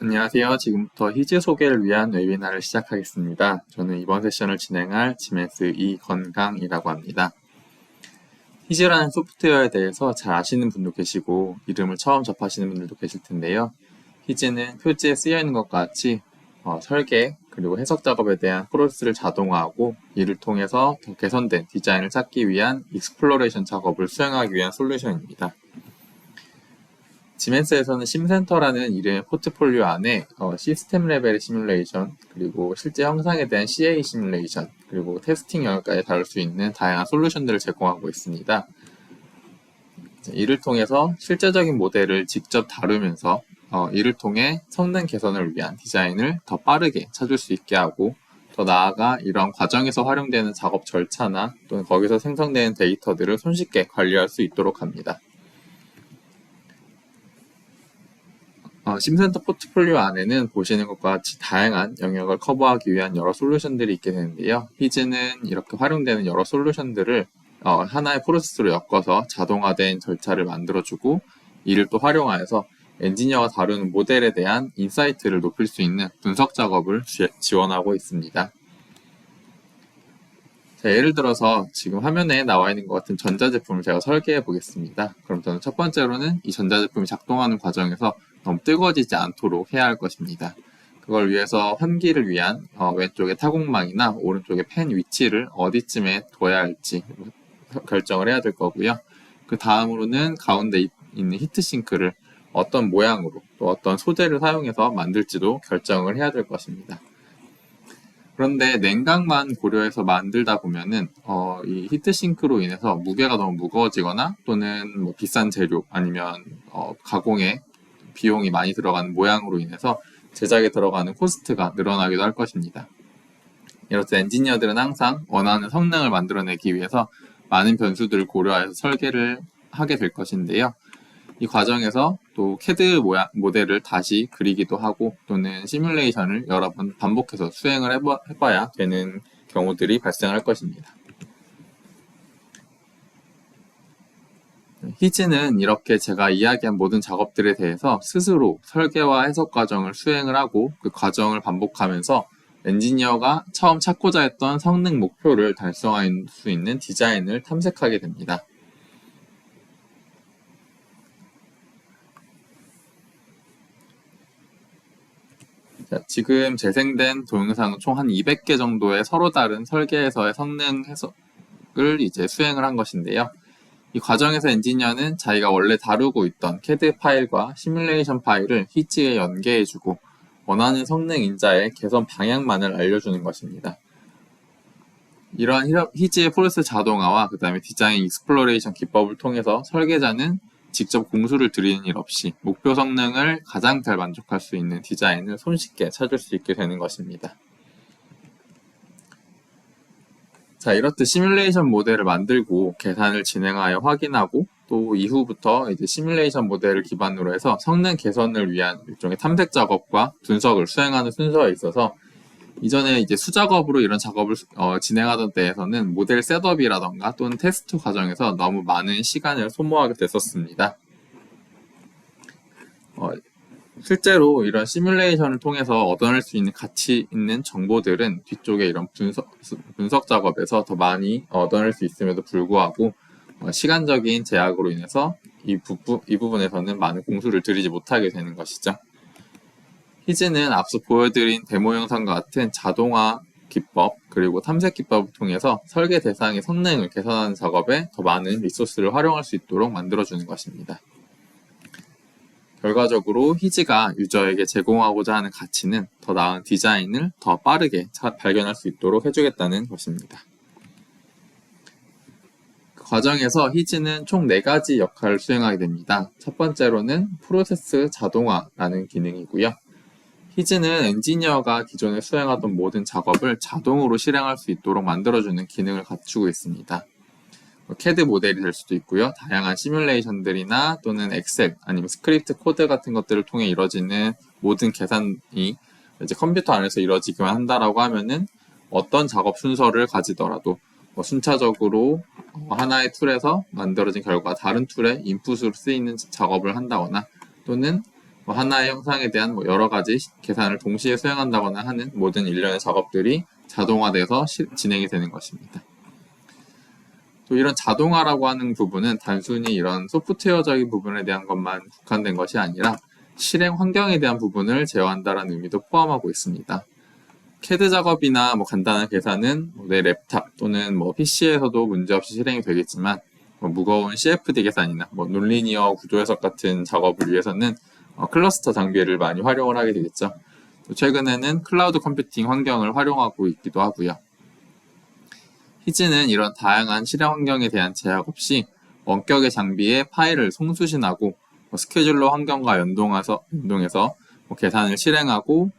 안녕하세요. 지금부터 희즈 소개를 위한 웨비나를 시작하겠습니다. 저는 이번 세션을 진행할 지멘스 이건강이라고 합니다. 희즈라는 소프트웨어에 대해서 잘 아시는 분도 계시고 이름을 처음 접하시는 분들도 계실 텐데요. 희즈는 표지에 쓰여 있는 것과 같이 설계 그리고 해석 작업에 대한 프로세스를 자동화하고 이를 통해서 더 개선된 디자인을 찾기 위한 익스플로레이션 작업을 수행하기 위한 솔루션입니다. 지멘스에서는 심센터라는 이름의 포트폴리오 안에 시스템 레벨의 시뮬레이션, 그리고 실제 형상에 대한 CA 시뮬레이션, 그리고 테스팅 영역까지 다룰 수 있는 다양한 솔루션들을 제공하고 있습니다. 이를 통해서 실제적인 모델을 직접 다루면서 이를 통해 성능 개선을 위한 디자인을 더 빠르게 찾을 수 있게 하고, 더 나아가 이런 과정에서 활용되는 작업 절차나 또는 거기서 생성되는 데이터들을 손쉽게 관리할 수 있도록 합니다. 심센터 포트폴리오 안에는 보시는 것과 같이 다양한 영역을 커버하기 위한 여러 솔루션들이 있게 되는데요. 희즈는 이렇게 활용되는 여러 솔루션들을 하나의 프로세스로 엮어서 자동화된 절차를 만들어주고, 이를 또 활용하여서 엔지니어가 다루는 모델에 대한 인사이트를 높일 수 있는 분석 작업을 지원하고 있습니다. 자, 예를 들어서 지금 화면에 나와 있는 것 같은 전자제품을 제가 설계해 보겠습니다. 그럼 저는 첫 번째로는 이 전자제품이 작동하는 과정에서 너무 뜨거워지지 않도록 해야 할 것입니다. 그걸 위해서 환기를 위한 왼쪽에 타공망이나 오른쪽에 팬 위치를 어디쯤에 둬야 할지 결정을 해야 될 거고요. 그 다음으로는 가운데 있는 히트싱크를 어떤 모양으로 또 어떤 소재를 사용해서 만들지도 결정을 해야 될 것입니다. 그런데 냉각만 고려해서 만들다 보면은 이 히트싱크로 인해서 무게가 너무 무거워지거나 또는 뭐 비싼 재료 아니면 가공에 비용이 많이 들어가는 모양으로 인해서 제작에 들어가는 코스트가 늘어나기도 할 것입니다. 이렇듯 엔지니어들은 항상 원하는 성능을 만들어내기 위해서 많은 변수들을 고려해서 설계를 하게 될 것인데요. 이 과정에서 또 CAD 모델을 다시 그리기도 하고 또는 시뮬레이션을 여러 번 반복해서 수행을 해봐야 되는 경우들이 발생할 것입니다. 희즈는 이렇게 제가 이야기한 모든 작업들에 대해서 스스로 설계와 해석 과정을 수행을 하고 그 과정을 반복하면서 엔지니어가 처음 찾고자 했던 성능 목표를 달성할 수 있는 디자인을 탐색하게 됩니다. 자, 지금 재생된 동영상은 총 한 200개 정도의 서로 다른 설계에서의 성능 해석을 이제 수행을 한 것인데요. 이 과정에서 엔지니어는 자기가 원래 다루고 있던 CAD 파일과 시뮬레이션 파일을 희즈에 연계해주고 원하는 성능 인자의 개선 방향만을 알려주는 것입니다. 이러한 희즈의 프로세스 자동화와 그 다음에 디자인 익스플로레이션 기법을 통해서 설계자는 직접 공수를 들이는 일 없이 목표 성능을 가장 잘 만족할 수 있는 디자인을 손쉽게 찾을 수 있게 되는 것입니다. 자, 이렇듯 시뮬레이션 모델을 만들고 계산을 진행하여 확인하고 또 이후부터 이제 시뮬레이션 모델을 기반으로 해서 성능 개선을 위한 일종의 탐색 작업과 분석을 수행하는 순서에 있어서 이전에 이제 수작업으로 이런 작업을 진행하던 때에서는 모델 셋업이라던가 또는 테스트 과정에서 너무 많은 시간을 소모하게 됐었습니다. 실제로 이런 시뮬레이션을 통해서 얻어낼 수 있는 가치 있는 정보들은 뒤쪽에 이런 분석 작업에서 더 많이 얻어낼 수 있음에도 불구하고 시간적인 제약으로 인해서 이 부분에서는 많은 공수를 들이지 못하게 되는 것이죠. 희즈는 앞서 보여드린 데모 영상과 같은 자동화 기법 그리고 탐색 기법을 통해서 설계 대상의 성능을 개선하는 작업에 더 많은 리소스를 활용할 수 있도록 만들어주는 것입니다. 결과적으로 희즈가 유저에게 제공하고자 하는 가치는 더 나은 디자인을 더 빠르게 발견할 수 있도록 해주겠다는 것입니다. 그 과정에서 희즈는 총 4가지 역할을 수행하게 됩니다. 첫 번째로는 프로세스 자동화라는 기능이고요. 희즈는 엔지니어가 기존에 수행하던 모든 작업을 자동으로 실행할 수 있도록 만들어주는 기능을 갖추고 있습니다. CAD 모델이 될 수도 있고요. 다양한 시뮬레이션들이나 또는 엑셀 아니면 스크립트 코드 같은 것들을 통해 이루어지는 모든 계산이 이제 컴퓨터 안에서 이루어지기만 한다라고 하면은 어떤 작업 순서를 가지더라도 순차적으로 하나의 툴에서 만들어진 결과 다른 툴의 인풋으로 쓰이는 작업을 한다거나 또는 하나의 형상에 대한 여러 가지 계산을 동시에 수행한다거나 하는 모든 일련의 작업들이 자동화돼서 진행이 되는 것입니다. 또 이런 자동화라고 하는 부분은 단순히 이런 소프트웨어적인 부분에 대한 것만 국한된 것이 아니라 실행 환경에 대한 부분을 제어한다는 의미도 포함하고 있습니다. CAD 작업이나 간단한 계산은 내 랩탑 또는 PC에서도 문제없이 실행이 되겠지만 무거운 CFD 계산이나 논리니어 구조 해석 같은 작업을 위해서는 클러스터 장비를 많이 활용을 하게 되겠죠. 또 최근에는 클라우드 컴퓨팅 환경을 활용하고 있기도 하고요. 히즈는 이런 다양한 실행 환경에 대한 제약 없이 원격의 장비에 파일을 송수신하고 스케줄러 환경과 연동해서 계산을 실행하고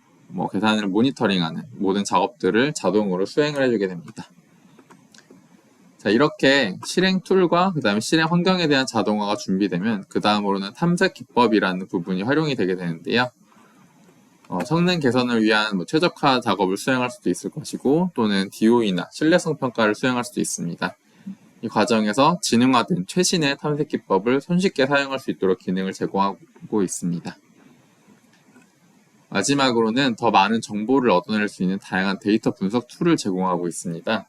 계산을 모니터링하는 모든 작업들을 자동으로 수행을 해주게 됩니다. 자, 이렇게 실행 툴과 그 다음에 실행 환경에 대한 자동화가 준비되면 그 다음으로는 탐색 기법이라는 부분이 활용이 되게 되는데요. 성능 개선을 위한 최적화 작업을 수행할 수도 있을 것이고 또는 DOE나 신뢰성 평가를 수행할 수도 있습니다. 이 과정에서 지능화된 최신의 탐색 기법을 손쉽게 사용할 수 있도록 기능을 제공하고 있습니다. 마지막으로는 더 많은 정보를 얻어낼 수 있는 다양한 데이터 분석 툴을 제공하고 있습니다.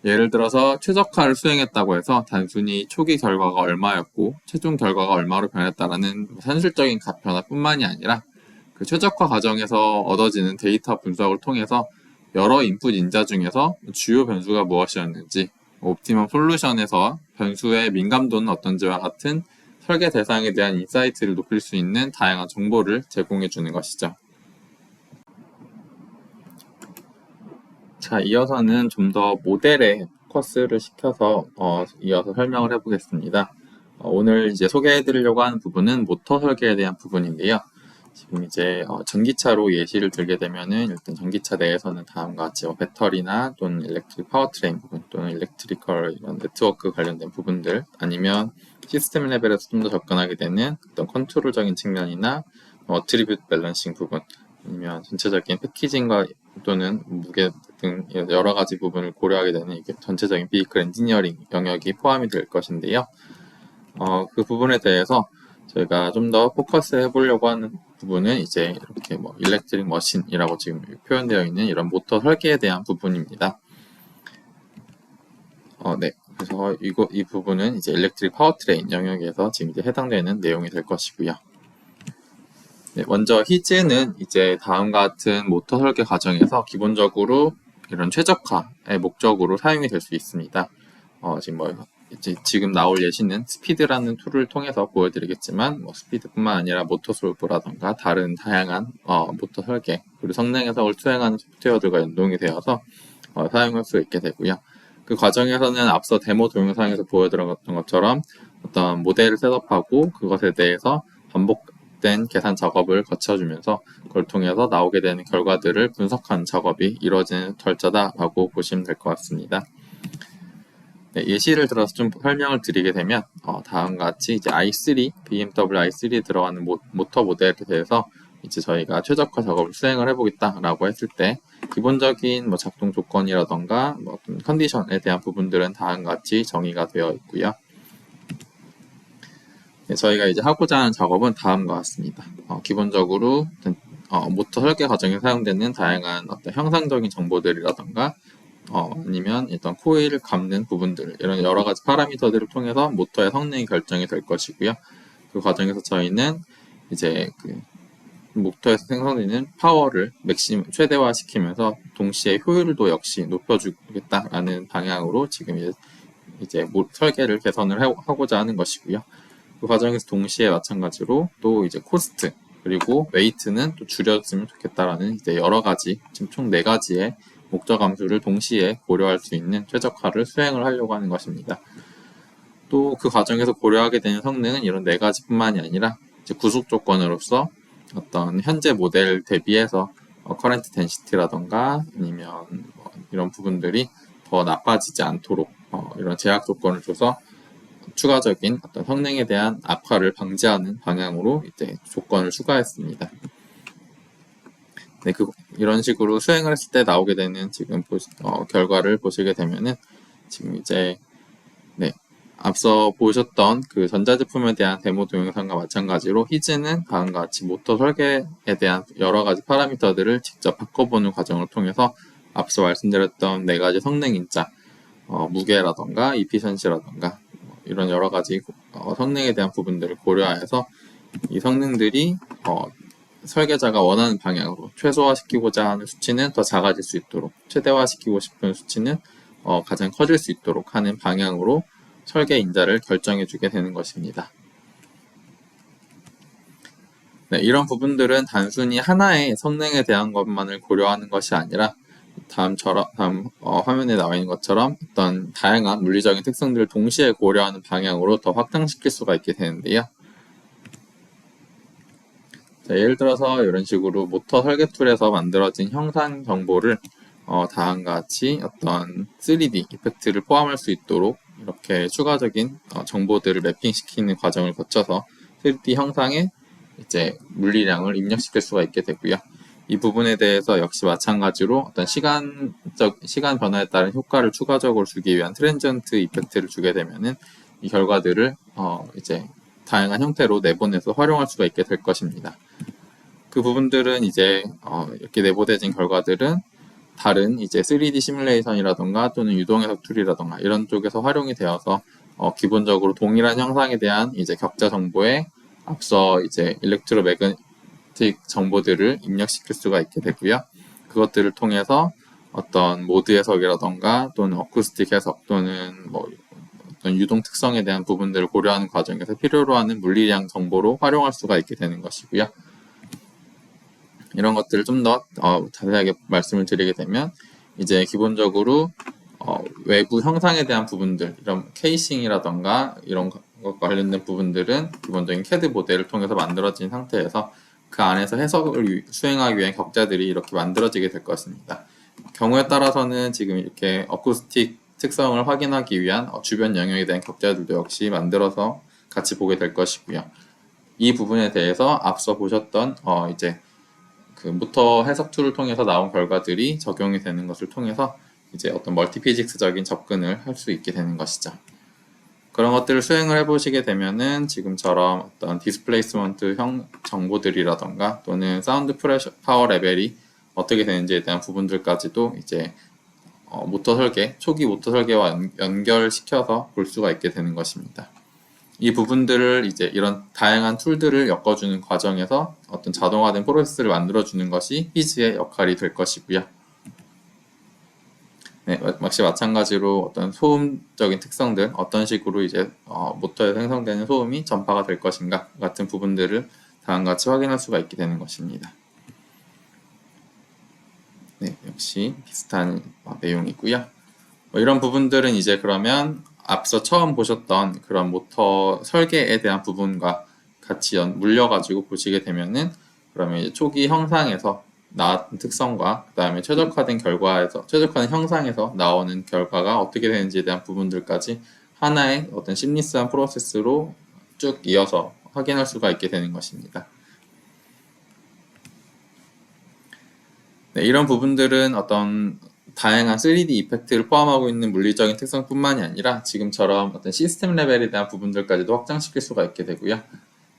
예를 들어서 최적화를 수행했다고 해서 단순히 초기 결과가 얼마였고 최종 결과가 얼마로 변했다라는 현실적인 변화뿐만이 아니라 그 최적화 과정에서 얻어지는 데이터 분석을 통해서 여러 인풋 인자 중에서 주요 변수가 무엇이었는지, 옵티멈 솔루션에서 변수의 민감도는 어떤지와 같은 설계 대상에 대한 인사이트를 높일 수 있는 다양한 정보를 제공해 주는 것이죠. 자, 이어서는 좀 더 모델에 포커스를 시켜서 이어서 설명을 해보겠습니다. 오늘 이제 소개해드리려고 하는 부분은 모터 설계에 대한 부분인데요. 지금 이제 전기차로 예시를 들게 되면은 일단 전기차 내에서는 다음과 같이 배터리나 또는 일렉트릭 파워트레인 부분 또는 일렉트리컬 이런 네트워크 관련된 부분들 아니면 시스템 레벨에서 좀 더 접근하게 되는 어떤 컨트롤적인 측면이나 어트리뷰트 밸런싱 부분 아니면 전체적인 패키징과 또는 무게 등 여러 가지 부분을 고려하게 되는 이게 전체적인 비이클 엔지니어링 영역이 포함이 될 것인데요. 그 부분에 대해서 저희가 좀 더 포커스 해보려고 하는 부분은 이제 이렇게 일렉트릭 머신이라고 지금 표현되어 있는 이런 모터 설계에 대한 부분입니다. 네. 그래서 이 부분은 이제 일렉트릭 파워트레인 영역에서 지금 이제 해당되는 내용이 될 것이고요. 네, 먼저 히즈는 이제 다음과 같은 모터 설계 과정에서 기본적으로 이런 최적화의 목적으로 사용이 될 수 있습니다. 지금 나올 예시는 스피드라는 툴을 통해서 보여드리겠지만 스피드뿐만 아니라 모터솔브라던가 다른 다양한 모터 설계 그리고 성능 해석을 수행하는 소프트웨어들과 연동이 되어서 사용할 수 있게 되고요. 그 과정에서는 앞서 데모 동영상에서 보여드렸던 것처럼 어떤 모델을 셋업하고 그것에 대해서 반복된 계산 작업을 거쳐주면서 그걸 통해서 나오게 되는 결과들을 분석하는 작업이 이루어지는 절차다라고 보시면 될 것 같습니다. 네, 예시를 들어서 좀 설명을 드리게 되면 다음과 같이 이제 i3, BMW i3에 들어가는 모터 모델에 대해서 이제 저희가 최적화 작업을 수행을 해보겠다라고 했을 때 기본적인 작동 조건이라던가 어떤 컨디션에 대한 부분들은 다음과 같이 정의가 되어 있고요. 네, 저희가 이제 하고자 하는 작업은 다음과 같습니다. 기본적으로 모터 설계 과정에 사용되는 다양한 어떤 형상적인 정보들이라던가 아니면 일단 코일을 감는 부분들 이런 여러 가지 파라미터들을 통해서 모터의 성능이 결정이 될 것이고요. 그 과정에서 저희는 이제 그 모터에서 생성되는 파워를 최대화 시키면서 동시에 효율도 역시 높여주겠다라는 방향으로 지금 이제 설계를 개선을 하고자 하는 것이고요. 그 과정에서 동시에 마찬가지로 또 이제 코스트 그리고 웨이트는 또 줄였으면 좋겠다라는 이제 여러 가지 지금 총 4가지의 목적 함수를 동시에 고려할 수 있는 최적화를 수행을 하려고 하는 것입니다. 또 그 과정에서 고려하게 되는 성능은 이런 4가지뿐만이 아니라 이제 구속 조건으로서 어떤 현재 모델 대비해서 커런트 덴시티라던가 아니면 이런 부분들이 더 나빠지지 않도록 이런 제약 조건을 줘서 추가적인 어떤 성능에 대한 악화를 방지하는 방향으로 이제 조건을 추가했습니다. 네, 이런 식으로 수행을 했을 때 나오게 되는 지금 결과를 보시게 되면은 지금 이제 앞서 보셨던 그 전자제품에 대한 데모 동영상과 마찬가지로 히즈는 다음과 같이 모터 설계에 대한 여러 가지 파라미터들을 직접 바꿔보는 과정을 통해서 앞서 말씀드렸던 네 가지 성능 인자, 무게라던가 이피션시라던가 이런 여러 가지 성능에 대한 부분들을 고려하여서 이 성능들이 설계자가 원하는 방향으로 최소화시키고자 하는 수치는 더 작아질 수 있도록, 최대화시키고 싶은 수치는 가장 커질 수 있도록 하는 방향으로 설계 인자를 결정해 주게 되는 것입니다. 네, 이런 부분들은 단순히 하나의 성능에 대한 것만을 고려하는 것이 아니라 다음 화면에 나와 있는 것처럼 어떤 다양한 물리적인 특성들을 동시에 고려하는 방향으로 더 확장시킬 수가 있게 되는데요. 자, 예를 들어서 이런 식으로 모터 설계 툴에서 만들어진 형상 정보를 다음과 같이 어떤 3D 이펙트를 포함할 수 있도록 이렇게 추가적인 정보들을 매핑시키는 과정을 거쳐서 3D 형상에 이제 물리량을 입력시킬 수가 있게 되고요. 이 부분에 대해서 역시 마찬가지로 어떤 시간 변화에 따른 효과를 추가적으로 주기 위한 트랜지언트 이펙트를 주게 되면은 이 결과들을 이제 다양한 형태로 내보내서 활용할 수가 있게 될 것입니다. 그 부분들은 이제 이렇게 내보내진 결과들은 다른 이제 3D 시뮬레이션이라던가 또는 유동해석 툴이라던가 이런 쪽에서 활용이 되어서 기본적으로 동일한 형상에 대한 이제 격자 정보에 앞서 이제 일렉트로매그네틱 정보들을 입력시킬 수가 있게 되고요. 그것들을 통해서 어떤 모드 해석이라던가 또는 어쿠스틱 해석 또는 뭐 어떤 유동 특성에 대한 부분들을 고려하는 과정에서 필요로 하는 물리량 정보로 활용할 수가 있게 되는 것이고요. 이런 것들을 좀 더 자세하게 말씀을 드리게 되면 이제 기본적으로 외부 형상에 대한 부분들, 이런 케이싱이라던가 이런 것과 관련된 부분들은 기본적인 CAD 모델을 통해서 만들어진 상태에서 그 안에서 해석을 수행하기 위한 격자들이 이렇게 만들어지게 될 것입니다. 경우에 따라서는 지금 이렇게 어쿠스틱 특성을 확인하기 위한 주변 영역에 대한 격자들도 역시 만들어서 같이 보게 될 것이고요. 이 부분에 대해서 앞서 보셨던 이제 그 모터 해석 툴을 통해서 나온 결과들이 적용이 되는 것을 통해서 이제 어떤 멀티피직스적인 접근을 할 수 있게 되는 것이죠. 그런 것들을 수행을 해보시게 되면은 지금처럼 어떤 디스플레이스먼트 정보들이라던가 또는 사운드 프레셔 파워 레벨이 어떻게 되는지에 대한 부분들까지도 이제 모터 설계, 초기 모터 설계와 연결시켜서 볼 수가 있게 되는 것입니다. 이 부분들을 이제 이런 다양한 툴들을 엮어주는 과정에서 어떤 자동화된 프로세스를 만들어주는 것이 히즈의 역할이 될 것이고요. 네, 역시 마찬가지로 어떤 소음적인 특성들, 어떤 식으로 이제 모터에 생성되는 소음이 전파가 될 것인가 같은 부분들을 다음과 같이 확인할 수가 있게 되는 것입니다. 네, 역시 비슷한 내용이고요. 이런 부분들은 이제 그러면 앞서 처음 보셨던 그런 모터 설계에 대한 부분과 같이 물려가지고 보시게 되면은 그러면 이제 초기 형상에서 나왔던 특성과 그 다음에 최적화된 형상에서 나오는 결과가 어떻게 되는지에 대한 부분들까지 하나의 어떤 심리스한 프로세스로 쭉 이어서 확인할 수가 있게 되는 것입니다. 네, 이런 부분들은 어떤 다양한 3D 이펙트를 포함하고 있는 물리적인 특성뿐만이 아니라 지금처럼 어떤 시스템 레벨에 대한 부분들까지도 확장시킬 수가 있게 되고요.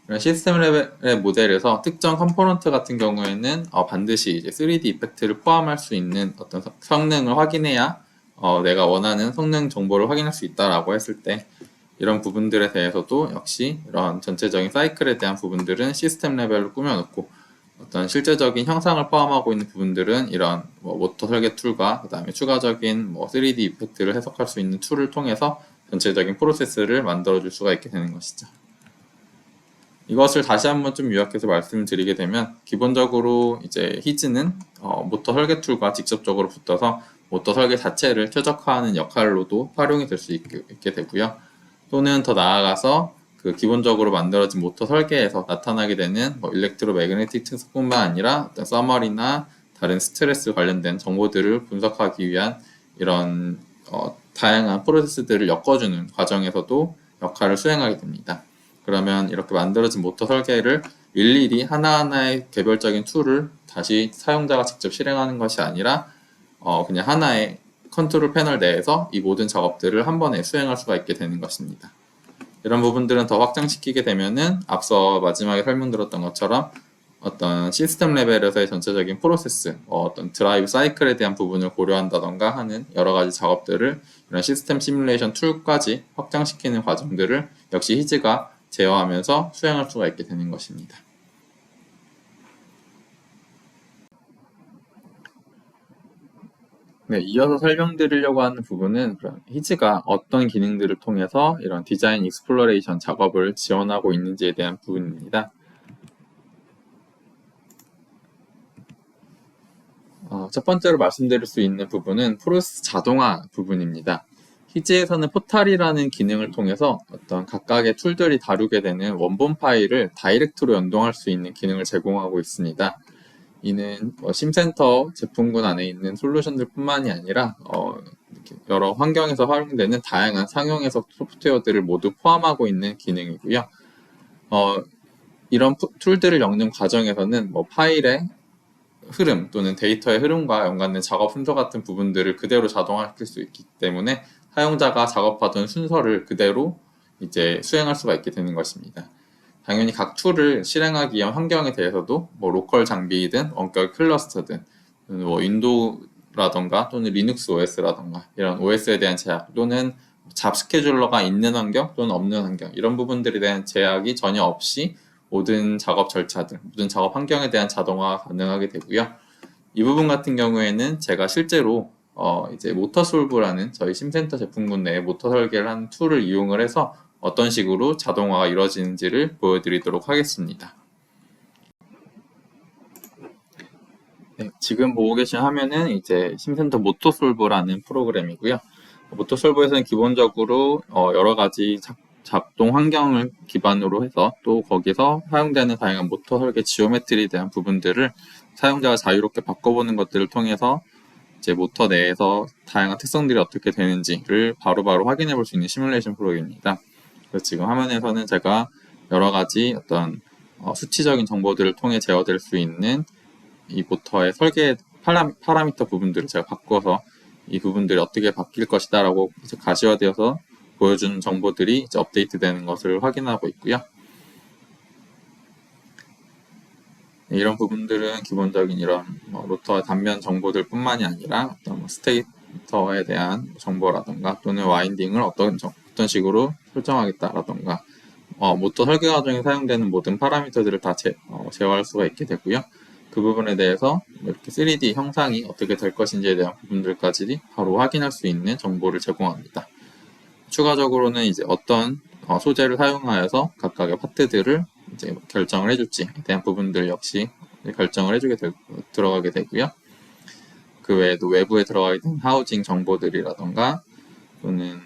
이런 시스템 레벨의 모델에서 특정 컴포넌트 같은 경우에는 반드시 이제 3D 이펙트를 포함할 수 있는 어떤 성능을 확인해야 내가 원하는 성능 정보를 확인할 수 있다라고 했을 때 이런 부분들에 대해서도 역시 이런 전체적인 사이클에 대한 부분들은 시스템 레벨로 꾸며놓고 어떤 실제적인 형상을 포함하고 있는 부분들은 이런 모터 설계 툴과 그 다음에 추가적인 3D 이펙트를 해석할 수 있는 툴을 통해서 전체적인 프로세스를 만들어 줄 수가 있게 되는 것이죠. 이것을 다시 한번 좀 요약해서 말씀을 드리게 되면 기본적으로 이제 히즈는 모터 설계 툴과 직접적으로 붙어서 모터 설계 자체를 최적화하는 역할로도 활용이 될 수 있게 되고요. 또는 더 나아가서 그 기본적으로 만들어진 모터 설계에서 나타나게 되는 일렉트로매그네틱 특성뿐만 아니라 어떤 서머리나 다른 스트레스 관련된 정보들을 분석하기 위한 이런 다양한 프로세스들을 엮어주는 과정에서도 역할을 수행하게 됩니다. 그러면 이렇게 만들어진 모터 설계를 일일이 하나하나의 개별적인 툴을 다시 사용자가 직접 실행하는 것이 아니라 그냥 하나의 컨트롤 패널 내에서 이 모든 작업들을 한 번에 수행할 수가 있게 되는 것입니다. 이런 부분들은 더 확장시키게 되면은 앞서 마지막에 설명드렸던 것처럼 어떤 시스템 레벨에서의 전체적인 프로세스, 어떤 드라이브 사이클에 대한 부분을 고려한다던가 하는 여러 가지 작업들을 이런 시스템 시뮬레이션 툴까지 확장시키는 과정들을 역시 히즈가 제어하면서 수행할 수가 있게 되는 것입니다. 네, 이어서 설명드리려고 하는 부분은 히즈가 어떤 기능들을 통해서 이런 디자인 익스플로레이션 작업을 지원하고 있는지에 대한 부분입니다. 첫 번째로 말씀드릴 수 있는 부분은 프로세스 자동화 부분입니다. 히즈에서는 포탈이라는 기능을 통해서 어떤 각각의 툴들이 다루게 되는 원본 파일을 다이렉트로 연동할 수 있는 기능을 제공하고 있습니다. 이는 심센터 제품군 안에 있는 솔루션들 뿐만이 아니라 여러 환경에서 활용되는 다양한 상용해석 소프트웨어들을 모두 포함하고 있는 기능이고요. 이런 툴들을 엮는 과정에서는 파일의 흐름 또는 데이터의 흐름과 연관된 작업 순서 같은 부분들을 그대로 자동화시킬 수 있기 때문에 사용자가 작업하던 순서를 그대로 이제 수행할 수가 있게 되는 것입니다. 당연히 각 툴을 실행하기 위한 환경에 대해서도 로컬 장비이든 원격 클러스터든 윈도우라던가 또는 리눅스 OS라던가 이런 OS에 대한 제약 또는 잡 스케줄러가 있는 환경 또는 없는 환경 이런 부분들에 대한 제약이 전혀 없이 모든 작업 절차들, 모든 작업 환경에 대한 자동화가 가능하게 되고요. 이 부분 같은 경우에는 제가 실제로 이제 모터솔브라는 저희 심센터 제품군 내에 모터 설계를 하는 툴을 이용을 해서 어떤 식으로 자동화가 이루어지는지를 보여드리도록 하겠습니다. 네, 지금 보고 계신 화면은 이제 심센터 모터솔브라는 프로그램이고요. 모터솔브에서는 기본적으로 여러 가지 작동 환경을 기반으로 해서 또 거기서 사용되는 다양한 모터 설계 지오메트리에 대한 부분들을 사용자가 자유롭게 바꿔보는 것들을 통해서 이제 모터 내에서 다양한 특성들이 어떻게 되는지를 바로바로 확인해 볼 수 있는 시뮬레이션 프로그램입니다. 그래서 지금 화면에서는 제가 여러 가지 어떤 수치적인 정보들을 통해 제어될 수 있는 이 모터의 설계 파라미터 부분들을 제가 바꿔서 이 부분들이 어떻게 바뀔 것이다 라고 이제 가시화되어서 보여주는 정보들이 이제 업데이트 되는 것을 확인하고 있고요. 이런 부분들은 기본적인 이런 로터의 단면 정보들 뿐만이 아니라 어떤 스테이터에 대한 정보라던가 또는 와인딩을 어떤 식으로 설정하겠다라던가 모터 설계 과정에 사용되는 모든 파라미터들을 다 제어할 수가 있게 되고요. 그 부분에 대해서 이렇게 3D 형상이 어떻게 될 것인지에 대한 부분들까지 바로 확인할 수 있는 정보를 제공합니다. 추가적으로는 이제 어떤 소재를 사용하여서 각각의 파트들을 이제 결정을 해줄지에 대한 부분들 역시 결정을 해주게 들어가게 되고요. 그 외에도 외부에 들어가 있는 하우징 정보들이라던가 또는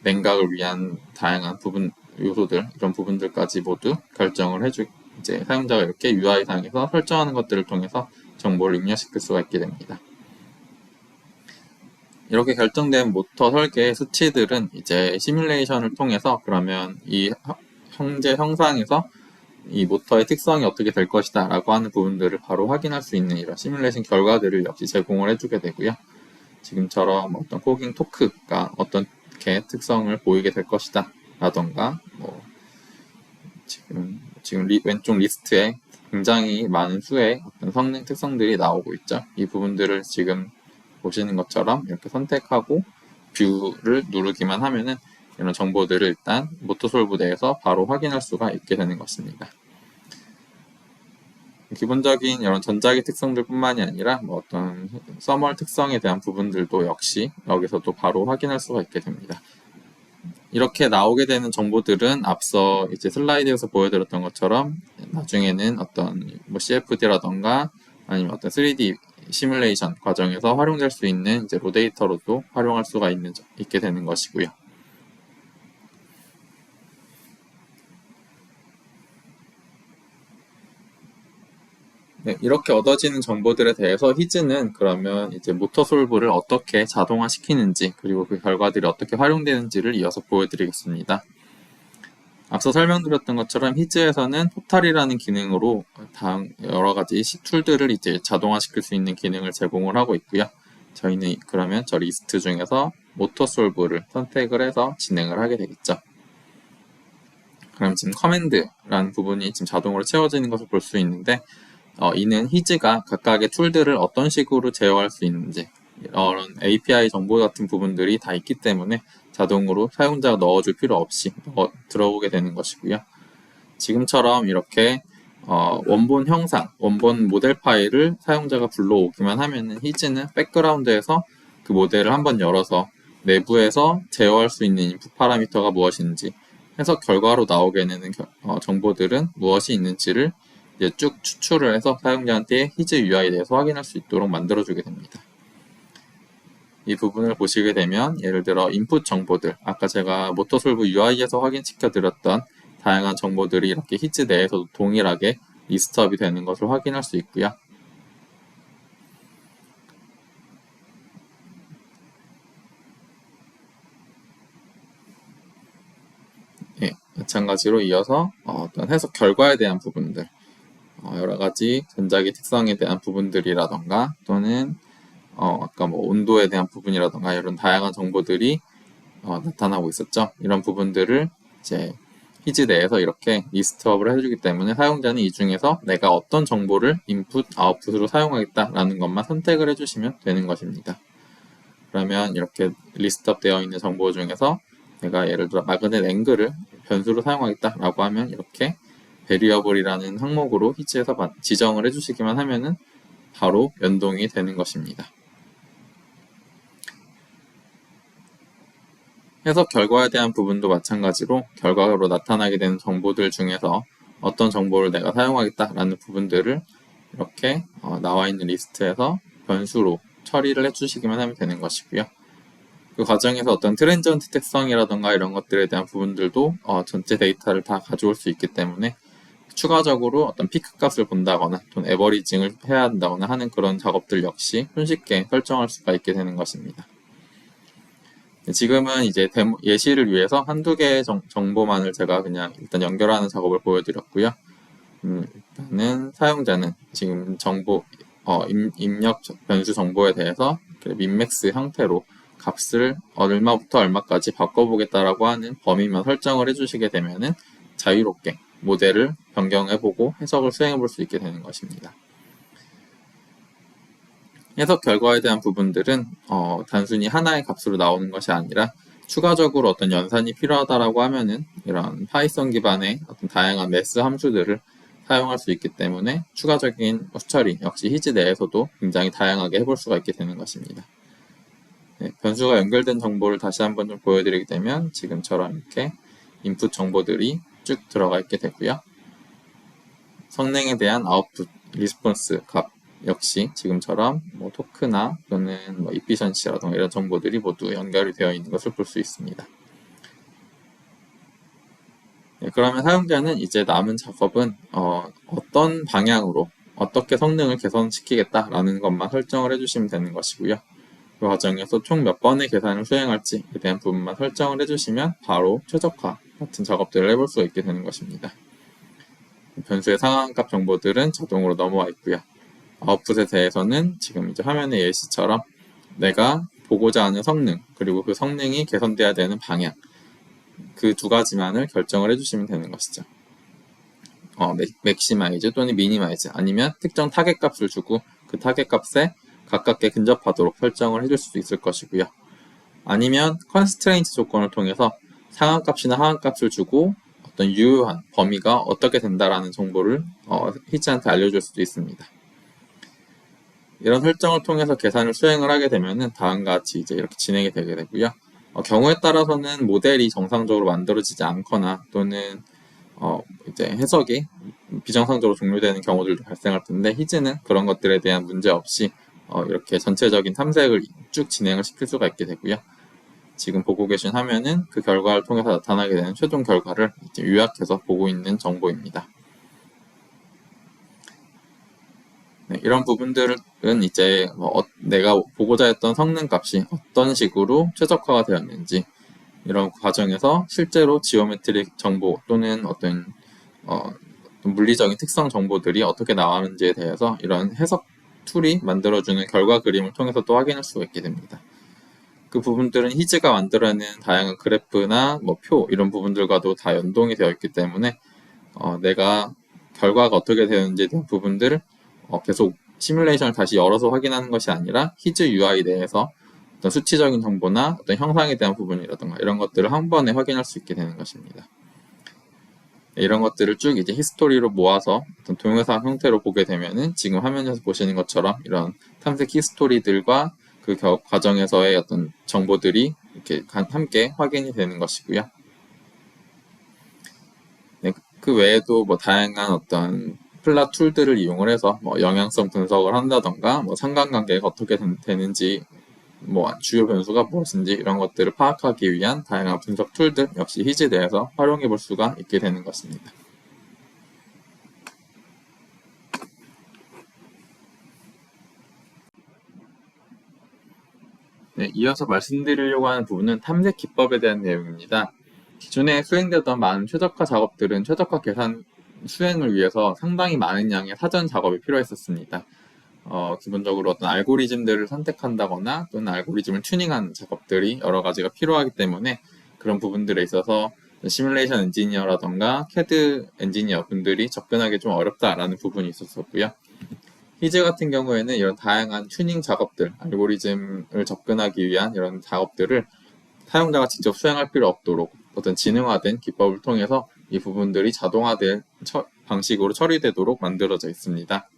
냉각을 위한 다양한 부분 요소들 이런 부분들까지 모두 결정을 이제 사용자가 이렇게 UI상에서 설정하는 것들을 통해서 정보를 입력시킬 수가 있게 됩니다. 이렇게 결정된 모터 설계의 수치들은 이제 시뮬레이션을 통해서 그러면 이 현재 형상에서 이 모터의 특성이 어떻게 될 것이다 라고 하는 부분들을 바로 확인할 수 있는 이런 시뮬레이션 결과들을 역시 제공을 해주게 되고요. 지금처럼 어떤 코깅 토크가 어떻게 특성을 보이게 될 것이다 라던가 지금 왼쪽 리스트에 굉장히 많은 수의 어떤 성능 특성들이 나오고 있죠. 이 부분들을 지금 보시는 것처럼 이렇게 선택하고 뷰를 누르기만 하면은 이런 정보들을 일단 모터솔브 내에서 바로 확인할 수가 있게 되는 것입니다. 기본적인 이런 전자기 특성들 뿐만이 아니라 어떤 서멀 특성에 대한 부분들도 역시 여기서도 바로 확인할 수가 있게 됩니다. 이렇게 나오게 되는 정보들은 앞서 이제 슬라이드에서 보여드렸던 것처럼 나중에는 어떤 CFD라던가 아니면 어떤 3D 시뮬레이션 과정에서 활용될 수 있는 이제 로데이터로도 활용할 수가 있게 되는 것이고요. 네, 이렇게 얻어지는 정보들에 대해서 히즈는 그러면 이제 모터솔브를 어떻게 자동화시키는지 그리고 그 결과들이 어떻게 활용되는지를 이어서 보여드리겠습니다. 앞서 설명드렸던 것처럼 히즈에서는 포탈이라는 기능으로 여러 가지 툴들을 이제 자동화시킬 수 있는 기능을 제공을 하고 있고요. 저희는 그러면 저 리스트 중에서 오토솔브를 선택을 해서 진행을 하게 되겠죠. 그럼 지금 커맨드라는 부분이 지금 자동으로 채워지는 것을 볼 수 있는데, 이는 히즈가 각각의 툴들을 어떤 식으로 제어할 수 있는지, 이런 API 정보 같은 부분들이 다 있기 때문에 자동으로 사용자가 넣어줄 필요 없이 들어오게 되는 것이고요. 지금처럼 이렇게 원본 형상, 원본 모델 파일을 사용자가 불러오기만 하면은 히즈는 백그라운드에서 그 모델을 한번 열어서 내부에서 제어할 수 있는 인풋 파라미터가 무엇인지 해서 결과로 나오게 되는 정보들은 무엇이 있는지를 이제 쭉 추출을 해서 사용자한테 히즈 UI에 대해서 확인할 수 있도록 만들어주게 됩니다. 이 부분을 보시게 되면 예를 들어 인풋 정보들, 아까 제가 모터솔브 UI에서 확인시켜 드렸던 다양한 정보들이 이렇게 히즈 내에서도 동일하게 리스트업이 되는 것을 확인할 수 있고요. 예, 마찬가지로 이어서 어떤 해석 결과에 대한 부분들, 여러 가지 전자기 특성에 대한 부분들이라던가 또는 아까 뭐 온도에 대한 부분이라던가 이런 다양한 정보들이 나타나고 있었죠. 이런 부분들을 이제 히즈 내에서 이렇게 리스트업을 해주기 때문에 사용자는 이 중에서 내가 어떤 정보를 인풋, 아웃풋으로 사용하겠다라는 것만 선택을 해주시면 되는 것입니다. 그러면 이렇게 리스트업 되어 있는 정보 중에서 내가 예를 들어 마그넷 앵글을 변수로 사용하겠다라고 하면 이렇게 베리어블이라는 항목으로 히즈에서 지정을 해주시기만 하면은 바로 연동이 되는 것입니다. 해석 결과에 대한 부분도 마찬가지로 결과로 나타나게 되는 정보들 중에서 어떤 정보를 내가 사용하겠다라는 부분들을 이렇게 나와 있는 리스트에서 변수로 처리를 해주시기만 하면 되는 것이고요. 그 과정에서 어떤 트랜지언트 특성이라던가 이런 것들에 대한 부분들도 전체 데이터를 다 가져올 수 있기 때문에 추가적으로 어떤 피크 값을 본다거나 또는 에버리징을 해야 한다거나 하는 그런 작업들 역시 손쉽게 설정할 수가 있게 되는 것입니다. 지금은 이제 예시를 위해서 한두 개의 정보만을 제가 그냥 일단 연결하는 작업을 보여드렸고요. 일단은 사용자는 지금 정보, 입력 변수 정보에 대해서 민맥스 형태로 값을 얼마부터 얼마까지 바꿔보겠다라고 하는 범위만 설정을 해주시게 되면은 자유롭게 모델을 변경해보고 해석을 수행해볼 수 있게 되는 것입니다. 해석 결과에 대한 부분들은 단순히 하나의 값으로 나오는 것이 아니라 추가적으로 어떤 연산이 필요하다라고 하면은 이런 파이썬 기반의 어떤 다양한 매스 함수들을 사용할 수 있기 때문에 추가적인 수처리 역시 히즈 내에서도 굉장히 다양하게 해볼 수가 있게 되는 것입니다. 네, 변수가 연결된 정보를 다시 한번 좀 보여드리게 되면 지금처럼 이렇게 인풋 정보들이 쭉 들어가 있게 되고요. 성능에 대한 아웃풋, 리스폰스 값 역시 지금처럼 뭐 토크나 또는 뭐 이피션시라던가 이런 정보들이 모두 연결이 되어 있는 것을 볼 수 있습니다. 네, 그러면 사용자는 이제 남은 작업은 어떤 방향으로 어떻게 성능을 개선시키겠다라는 것만 설정을 해주시면 되는 것이고요. 그 과정에서 총 몇 번의 계산을 수행할지에 대한 부분만 설정을 해주시면 바로 최적화 같은 작업들을 해볼 수가 있게 되는 것입니다. 변수의 상한값 정보들은 자동으로 넘어와 있고요. 아웃풋에 대해서는 지금 이제 화면의 예시처럼 내가 보고자 하는 성능 그리고 그 성능이 개선돼야 되는 방향 그 두 가지만을 결정을 해주시면 되는 것이죠. 맥시마이즈 또는 미니마이즈 아니면 특정 타겟 값을 주고 그 타겟 값에 가깝게 근접하도록 설정을 해줄 수도 있을 것이고요. 아니면 컨스트레인트 조건을 통해서 상한값이나 하한값을 주고 어떤 유효한 범위가 어떻게 된다라는 정보를 히즈한테 알려줄 수도 있습니다. 이런 설정을 통해서 계산을 수행을 하게 되면은 다음과 같이 이제 이렇게 진행이 되게 되고요. 경우에 따라서는 모델이 정상적으로 만들어지지 않거나 또는 이제 해석이 비정상적으로 종료되는 경우들도 발생할 텐데 히즈는 그런 것들에 대한 문제 없이 이렇게 전체적인 탐색을 쭉 진행을 시킬 수가 있게 되고요. 지금 보고 계신 화면은 그 결과를 통해서 나타나게 되는 최종 결과를 이제 요약해서 보고 있는 정보입니다. 네, 이런 부분들은 이제 내가 보고자 했던 성능 값이 어떤 식으로 최적화가 되었는지 이런 과정에서 실제로 지오메트릭 정보 또는 어떤 물리적인 특성 정보들이 어떻게 나왔는지에 대해서 이런 해석 툴이 만들어주는 결과 그림을 통해서 또 확인할 수가 있게 됩니다. 그 부분들은 히즈가 만들어낸 다양한 그래프나 뭐 표 이런 부분들과도 다 연동이 되어 있기 때문에 내가 결과가 어떻게 되는지에 대한 부분들을 계속 시뮬레이션을 다시 열어서 확인하는 것이 아니라 히즈 UI 내에서 어떤 수치적인 정보나 어떤 형상에 대한 부분이라든가 이런 것들을 한 번에 확인할 수 있게 되는 것입니다. 이런 것들을 쭉 이제 히스토리로 모아서 어떤 동영상 형태로 보게 되면은 지금 화면에서 보시는 것처럼 이런 탐색 히스토리들과 그 과정에서의 어떤 정보들이 이렇게 함께 확인이 되는 것이고요. 네, 그 외에도 뭐 다양한 어떤 플랫 툴들을 이용을 해서 뭐 영향성 분석을 한다던가 뭐 상관관계가 어떻게 되는지 뭐 주요 변수가 무엇인지 이런 것들을 파악하기 위한 다양한 분석 툴들 역시 히즈 내에서 활용해 볼 수가 있게 되는 것입니다. 네, 이어서 말씀드리려고 하는 부분은 탐색 기법에 대한 내용입니다. 기존에 수행되던 많은 최적화 작업들은 최적화 계산 수행을 위해서 상당히 많은 양의 사전 작업이 필요했었습니다. 기본적으로 어떤 알고리즘들을 선택한다거나 또는 알고리즘을 튜닝하는 작업들이 여러 가지가 필요하기 때문에 그런 부분들에 있어서 시뮬레이션 엔지니어라던가 캐드 엔지니어 분들이 접근하기 좀 어렵다라는 부분이 있었었고요. 히즈 같은 경우에는 이런 다양한 튜닝 작업들, 알고리즘을 접근하기 위한 이런 작업들을 사용자가 직접 수행할 필요 없도록 어떤 지능화된 기법을 통해서 이 부분들이 자동화된 방식으로 처리되도록 만들어져 있습니다.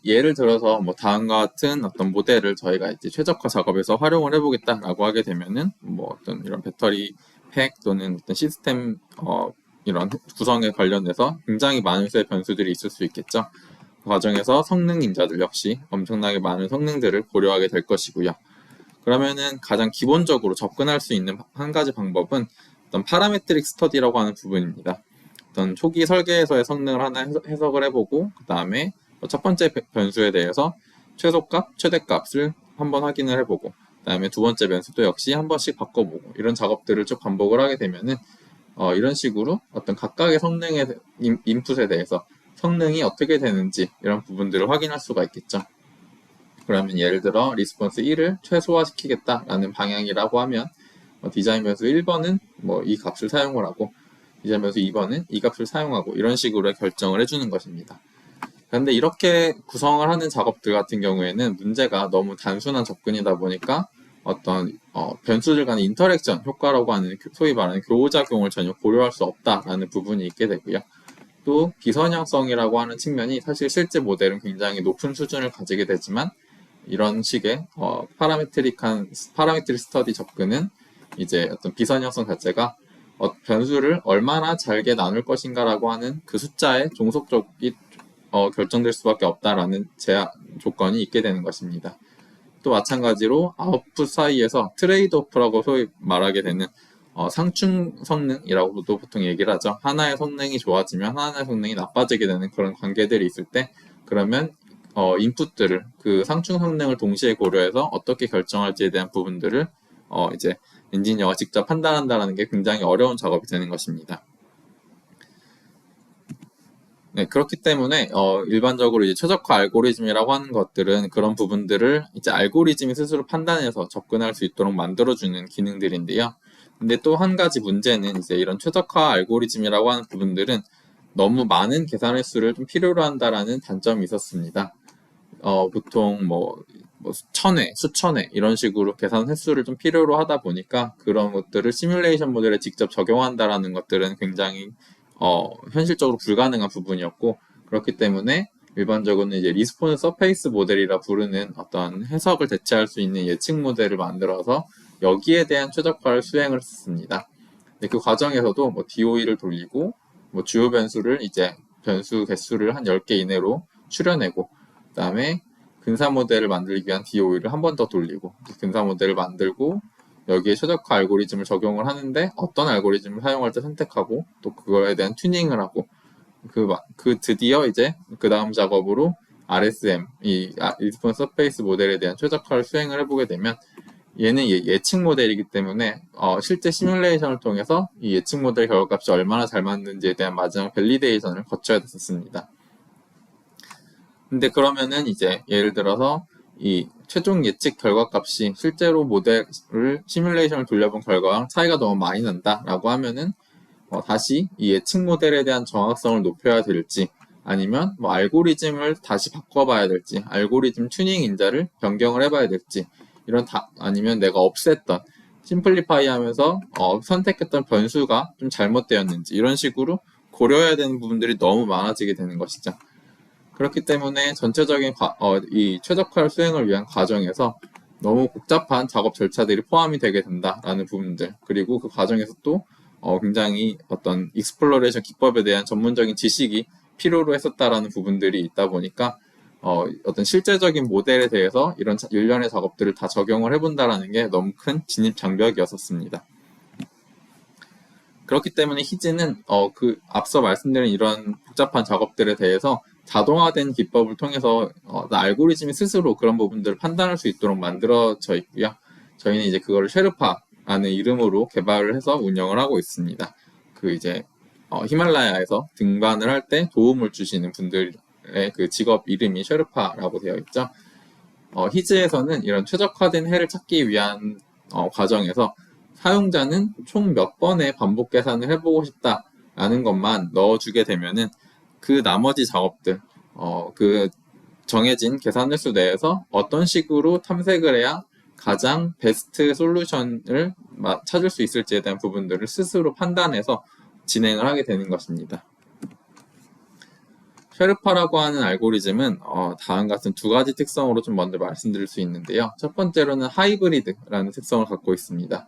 예를 들어서 뭐 다음과 같은 어떤 모델을 저희가 이제 최적화 작업에서 활용을 해보겠다라고 하게 되면은 뭐 어떤 이런 배터리 팩 또는 어떤 시스템 이런 구성에 관련해서 굉장히 많은 수의 변수들이 있을 수 있겠죠. 그 과정에서 성능 인자들 역시 엄청나게 많은 성능들을 고려하게 될 것이고요. 그러면은 가장 기본적으로 접근할 수 있는 한 가지 방법은 어떤 파라메트릭 스터디라고 하는 부분입니다. 어떤 초기 설계에서의 성능을 하나 해석을 해보고 그 다음에 첫 번째 변수에 대해서 최소값, 최대값을 한번 확인을 해보고 그 다음에 두 번째 변수도 역시 한 번씩 바꿔보고 이런 작업들을 쭉 반복을 하게 되면은 이런 식으로 어떤 각각의 성능의 인풋에 대해서 성능이 어떻게 되는지 이런 부분들을 확인할 수가 있겠죠. 그러면 예를 들어 리스폰스 1을 최소화시키겠다라는 방향이라고 하면 디자인 변수 1번은 뭐 이 값을 사용을 하고 디자인 변수 2번은 이 값을 사용하고 이런 식으로 결정을 해주는 것입니다. 그런데 이렇게 구성을 하는 작업들 같은 경우에는 문제가 너무 단순한 접근이다 보니까 어떤 변수들 간의 인터랙션 효과라고 하는 소위 말하는 교호작용을 전혀 고려할 수 없다라는 부분이 있게 되고요. 또 비선형성이라고 하는 측면이 사실 실제 모델은 굉장히 높은 수준을 가지게 되지만 이런 식의 파라메트릭 스터디 접근은 이제 어떤 비선형성 자체가 변수를 얼마나 잘게 나눌 것인가라고 하는 그 숫자의 종속적이 결정될 수밖에 없다라는 제한 조건이 있게 되는 것입니다. 또 마찬가지로 아웃풋 사이에서 트레이드오프라고 소위 말하게 되는 상충 성능이라고도 보통 얘기를 하죠. 하나의 성능이 좋아지면 하나의 성능이 나빠지게 되는 그런 관계들이 있을 때 그러면 인풋들을 그 상충 성능을 동시에 고려해서 어떻게 결정할지에 대한 부분들을 이제 엔지니어가 직접 판단한다는 게 굉장히 어려운 작업이 되는 것입니다. 네, 그렇기 때문에 일반적으로 이제 최적화 알고리즘이라고 하는 것들은 그런 부분들을 이제 알고리즘이 스스로 판단해서 접근할 수 있도록 만들어주는 기능들인데요. 근데 또 한 가지 문제는 이제 이런 최적화 알고리즘이라고 하는 부분들은 너무 많은 계산 횟수를 좀 필요로 한다라는 단점이 있었습니다. 보통 뭐 수천 회 이런 식으로 계산 횟수를 좀 필요로 하다 보니까 그런 것들을 시뮬레이션 모델에 직접 적용한다라는 것들은 굉장히 현실적으로 불가능한 부분이었고 그렇기 때문에 일반적으로는 이제 리스폰스 서페이스 모델이라 부르는 어떤 해석을 대체할 수 있는 예측 모델을 만들어서 여기에 대한 최적화를 수행을 했습니다. 근데 그 과정에서도 뭐 DOE를 돌리고 뭐 주요 변수를 이제 변수 개수를 한 10개 이내로 추려내고 그 다음에 근사 모델을 만들기 위한 DOE를 한 번 더 돌리고 근사 모델을 만들고 여기에 최적화 알고리즘을 적용을 하는데 어떤 알고리즘을 사용할 때 선택하고 또 그거에 대한 튜닝을 하고 그 드디어 이제 그 다음 작업으로 RSM 이 리스폰스 서페이스 모델에 대한 최적화를 수행을 해보게 되면 얘는 예측 모델이기 때문에 실제 시뮬레이션을 통해서 이 예측 모델 결과값이 얼마나 잘 맞는지에 대한 마지막 밸리데이션을 거쳐야 됐었습니다. 근데 그러면은 이제 예를 들어서 이 최종 예측 결과값이 실제로 모델을 시뮬레이션을 돌려본 결과랑 차이가 너무 많이 난다라고 하면은 다시 이 예측 모델에 대한 정확성을 높여야 될지 아니면 뭐 알고리즘을 다시 바꿔봐야 될지 알고리즘 튜닝 인자를 변경을 해봐야 될지 아니면 내가 없앴던 심플리파이 하면서 선택했던 변수가 좀 잘못되었는지 이런 식으로 고려해야 되는 부분들이 너무 많아지게 되는 것이죠. 그렇기 때문에 전체적인 이 최적화 수행을 위한 과정에서 너무 복잡한 작업 절차들이 포함이 되게 된다라는 부분들, 그리고 그 과정에서 또 굉장히 어떤 익스플로레이션 기법에 대한 전문적인 지식이 필요로 했었다라는 부분들이 있다 보니까 어떤 실제적인 모델에 대해서 이런 일련의 작업들을 다 적용을 해본다라는 게 너무 큰 진입 장벽이었었습니다. 그렇기 때문에 희즈는 그 앞서 말씀드린 이런 복잡한 작업들에 대해서 자동화된 기법을 통해서 알고리즘이 스스로 그런 부분들을 판단할 수 있도록 만들어져 있고요. 저희는 이제 그거를 쉐르파라는 이름으로 개발을 해서 운영을 하고 있습니다. 그 이제 히말라야에서 등반을 할 때 도움을 주시는 분들의 그 직업 이름이 쉐르파라고 되어 있죠. 히즈에서는 이런 최적화된 해를 찾기 위한 과정에서 사용자는 총 몇 번의 반복 계산을 해보고 싶다라는 것만 넣어주게 되면은 그 나머지 작업들, 그 정해진 계산 횟수 내에서 어떤 식으로 탐색을 해야 가장 베스트 솔루션을 찾을 수 있을지에 대한 부분들을 스스로 판단해서 진행을 하게 되는 것입니다. 쉐르파라고 하는 알고리즘은 다음 같은 두 가지 특성으로 좀 먼저 말씀드릴 수 있는데요. 첫 번째로는 하이브리드라는 특성을 갖고 있습니다.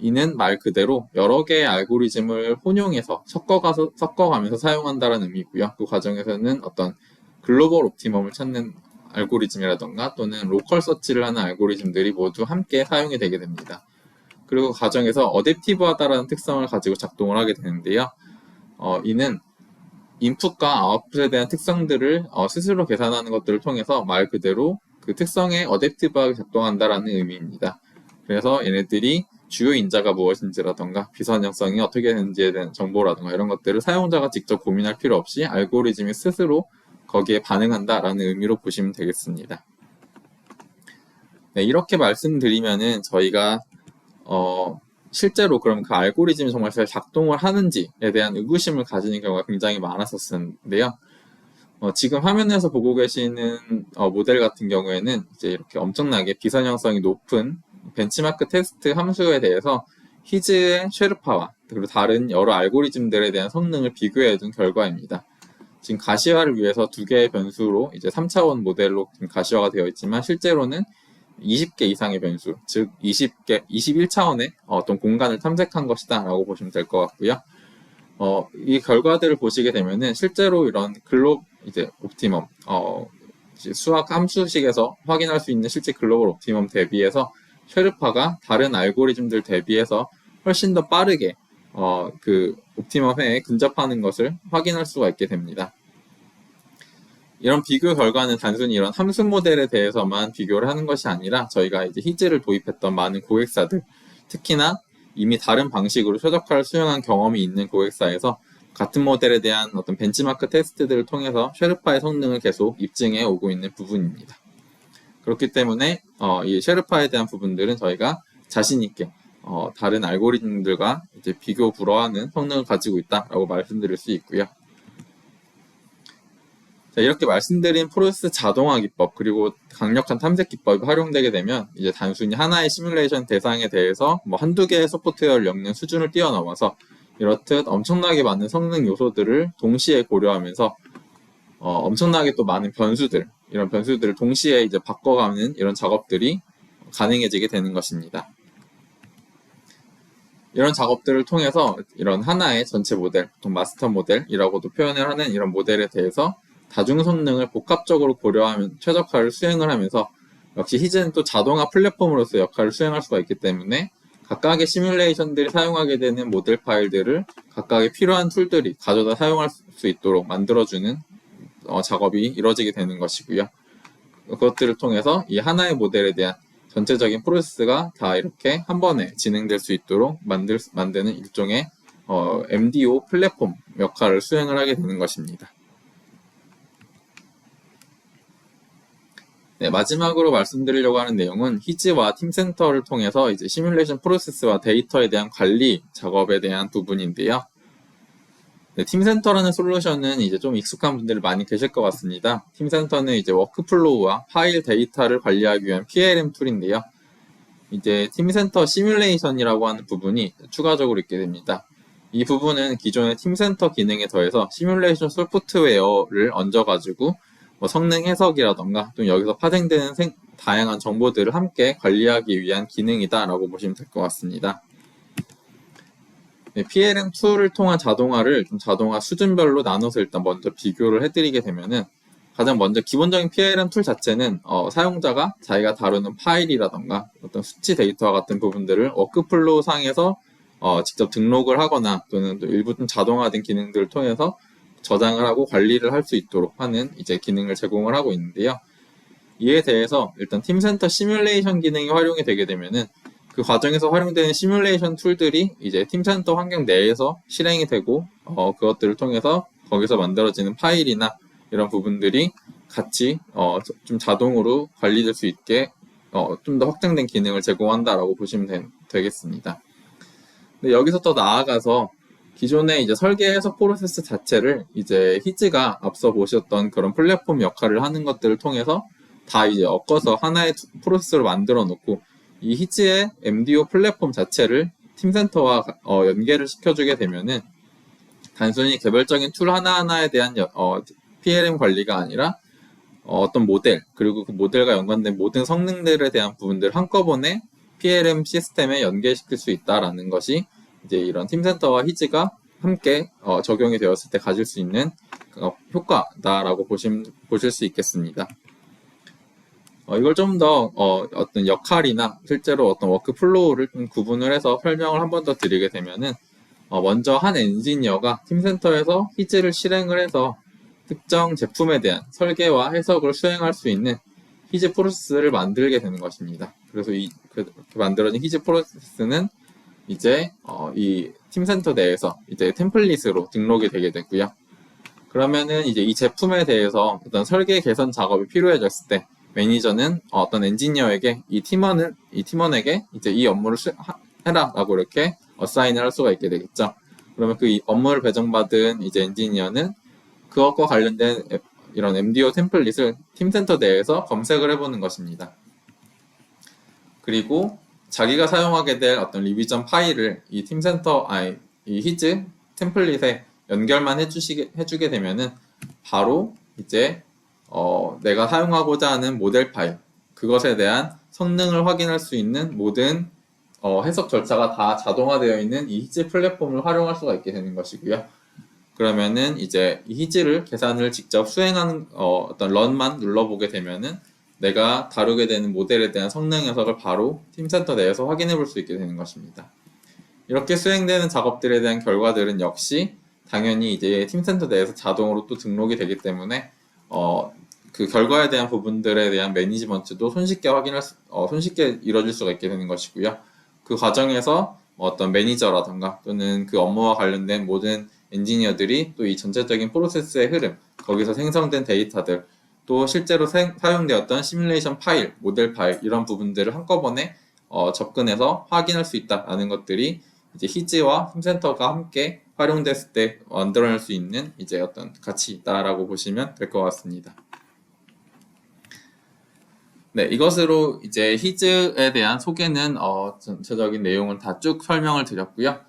이는 말 그대로 여러 개의 알고리즘을 혼용해서 섞어가면서 사용한다는 의미고요. 그 과정에서는 어떤 글로벌 옵티멈을 찾는 알고리즘이라던가 또는 로컬 서치를 하는 알고리즘들이 모두 함께 사용이 되게 됩니다. 그리고 그 과정에서 어댑티브하다라는 특성을 가지고 작동을 하게 되는데요. 이는 인풋과 아웃풋에 대한 특성들을 스스로 계산하는 것들을 통해서 말 그대로 그 특성에 어댑티브하게 작동한다라는 의미입니다. 그래서 얘네들이 주요 인자가 무엇인지라던가 비선형성이 어떻게 되는지에 대한 정보라던가 이런 것들을 사용자가 직접 고민할 필요 없이 알고리즘이 스스로 거기에 반응한다라는 의미로 보시면 되겠습니다. 네, 이렇게 말씀드리면은 저희가 실제로 그럼 그 알고리즘이 정말 잘 작동을 하는지에 대한 의구심을 가지는 경우가 굉장히 많았었는데요. 지금 화면에서 보고 계시는 모델 같은 경우에는 이제 이렇게 엄청나게 비선형성이 높은 벤치마크 테스트 함수에 대해서 히즈의 쉐르파와 그리고 다른 여러 알고리즘들에 대한 성능을 비교해둔 결과입니다. 지금 가시화를 위해서 두 개의 변수로 이제 3차원 모델로 가시화가 되어 있지만 실제로는 20개 이상의 변수, 즉 21차원의 어떤 공간을 탐색한 것이다 라고 보시면 될 것 같고요. 이 결과들을 보시게 되면은 실제로 이런 이제 옵티멈, 이제 수학 함수식에서 확인할 수 있는 실제 글로벌 옵티멈 대비해서 쉐르파가 다른 알고리즘들 대비해서 훨씬 더 빠르게 그 옵티멈에 근접하는 것을 확인할 수가 있게 됩니다. 이런 비교 결과는 단순히 이런 함수 모델에 대해서만 비교를 하는 것이 아니라 저희가 이제 히즈를 도입했던 많은 고객사들, 특히나 이미 다른 방식으로 최적화를 수행한 경험이 있는 고객사에서 같은 모델에 대한 어떤 벤치마크 테스트들을 통해서 쉐르파의 성능을 계속 입증해 오고 있는 부분입니다. 그렇기 때문에 이 쉐르파에 대한 부분들은 저희가 자신 있게 다른 알고리즘들과 이제 비교 불허하는 성능을 가지고 있다라고 말씀드릴 수 있고요. 자, 이렇게 말씀드린 프로세스 자동화 기법 그리고 강력한 탐색 기법이 활용되게 되면 이제 단순히 하나의 시뮬레이션 대상에 대해서 뭐 한두 개의 소프트웨어를 엮는 수준을 뛰어넘어서 이렇듯 엄청나게 많은 성능 요소들을 동시에 고려하면서 엄청나게 또 많은 이런 변수들을 동시에 이제 바꿔가는 이런 작업들이 가능해지게 되는 것입니다. 이런 작업들을 통해서 이런 하나의 전체 모델, 보통 마스터 모델이라고도 표현을 하는 이런 모델에 대해서 다중 성능을 복합적으로 고려하면 최적화를 수행을 하면서 역시 히즈는 또 자동화 플랫폼으로서 역할을 수행할 수가 있기 때문에 각각의 시뮬레이션들이 사용하게 되는 모델 파일들을 각각의 필요한 툴들이 가져다 사용할 수 있도록 만들어주는 작업이 이루어지게 되는 것이고요. 그것들을 통해서 이 하나의 모델에 대한 전체적인 프로세스가 다 이렇게 한 번에 진행될 수 있도록 만드는 일종의 MDO 플랫폼 역할을 수행을 하게 되는 것입니다. 네, 마지막으로 말씀드리려고 하는 내용은 히즈와 팀센터를 통해서 이제 시뮬레이션 프로세스와 데이터에 대한 관리 작업에 대한 부분인데요. 네, 팀센터라는 솔루션은 이제 좀 익숙한 분들이 많이 계실 것 같습니다. 팀센터는 이제 워크플로우와 파일 데이터를 관리하기 위한 PLM 툴인데요. 이제 팀센터 시뮬레이션이라고 하는 부분이 추가적으로 있게 됩니다. 이 부분은 기존의 팀센터 기능에 더해서 시뮬레이션 소프트웨어를 얹어가지고 뭐 성능 해석이라던가 또 여기서 파생되는 다양한 정보들을 함께 관리하기 위한 기능이다라고 보시면 될 것 같습니다. 네, PLM 툴을 통한 자동화를 좀 자동화 수준별로 나눠서 일단 먼저 비교를 해드리게 되면은 가장 먼저 기본적인 PLM 툴 자체는 사용자가 자기가 다루는 파일이라던가 어떤 수치 데이터와 같은 부분들을 워크플로우 상에서 직접 등록을 하거나 또는 또 일부 좀 자동화된 기능들을 통해서 저장을 하고 관리를 할 수 있도록 하는 이제 기능을 제공을 하고 있는데요. 이에 대해서 일단 팀센터 시뮬레이션 기능이 활용이 되게 되면은 그 과정에서 활용되는 시뮬레이션 툴들이 이제 팀센터 환경 내에서 실행이 되고 그것들을 통해서 거기서 만들어지는 파일이나 이런 부분들이 같이 좀 자동으로 관리될 수 있게 좀 더 확장된 기능을 제공한다라고 보시면 되겠습니다. 근데 여기서 더 나아가서 기존의 이제 설계 해석 프로세스 자체를 이제 히즈가 앞서 보셨던 그런 플랫폼 역할을 하는 것들을 통해서 다 이제 엮어서 하나의 프로세스로 만들어 놓고 이 히즈의 MDO 플랫폼 자체를 팀센터와 연계를 시켜주게 되면은 단순히 개별적인 툴 하나하나에 대한 PLM 관리가 아니라 어떤 모델 그리고 그 모델과 연관된 모든 성능들에 대한 부분들을 한꺼번에 PLM 시스템에 연계시킬 수 있다라는 것이 이제 이런 팀센터와 히즈가 함께 적용이 되었을 때 가질 수 있는 효과다라고 보실 수 있겠습니다. 이걸 좀 더 어떤 역할이나 실제로 어떤 워크플로우를 좀 구분을 해서 설명을 한 번 더 드리게 되면은 먼저 한 엔지니어가 팀센터에서 히즈를 실행을 해서 특정 제품에 대한 설계와 해석을 수행할 수 있는 히즈 프로세스를 만들게 되는 것입니다. 그래서 그렇게 만들어진 히즈 프로세스는 이제 이 팀센터 내에서 이제 템플릿으로 등록이 되게 되고요. 그러면은 이제 이 제품에 대해서 어떤 설계 개선 작업이 필요해졌을 때 매니저는 어떤 엔지니어에게 이 팀원에게 이제 이 업무를 해라라고 이렇게 어사인을 할 수가 있게 되겠죠. 그러면 그 업무를 배정받은 이제 엔지니어는 그것과 관련된 이런 MDO 템플릿을 팀센터 내에서 검색을 해보는 것입니다. 그리고 자기가 사용하게 될 어떤 리비전 파일을 이 히즈 템플릿에 연결만 해주게 되면은 바로 이제 내가 사용하고자 하는 모델 파일 그것에 대한 성능을 확인할 수 있는 모든 해석 절차가 다 자동화되어 있는 이 히즈 플랫폼을 활용할 수가 있게 되는 것이고요. 그러면은 이제 이 히즈를 계산을 직접 수행하는 어떤 런만 눌러보게 되면은 내가 다루게 되는 모델에 대한 성능 해석을 바로 팀센터 내에서 확인해 볼 수 있게 되는 것입니다. 이렇게 수행되는 작업들에 대한 결과들은 역시 당연히 이제 팀센터 내에서 자동으로 또 등록이 되기 때문에 그 결과에 대한 부분들에 대한 매니지먼트도 손쉽게 이루어질 수가 있게 되는 것이고요. 그 과정에서 어떤 매니저라던가 또는 그 업무와 관련된 모든 엔지니어들이 또 이 전체적인 프로세스의 흐름, 거기서 생성된 데이터들, 또 실제로 사용되었던 시뮬레이션 파일, 모델 파일 이런 부분들을 한꺼번에 접근해서 확인할 수 있다라는 것들이 이제 히즈와 팀센터가 함께 활용됐을 때 만들어낼 수 있는 이제 어떤 가치 있다라고 보시면 될 것 같습니다. 네, 이것으로 이제 히즈에 대한 소개는 전체적인 내용을 다 쭉 설명을 드렸고요.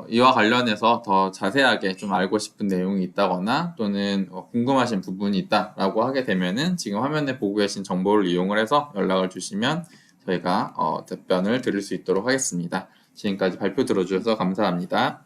이와 관련해서 더 자세하게 좀 알고 싶은 내용이 있다거나 또는 궁금하신 부분이 있다라고 하게 되면은 지금 화면에 보고 계신 정보를 이용을 해서 연락을 주시면 저희가 답변을 드릴 수 있도록 하겠습니다. 지금까지 발표 들어주셔서 감사합니다.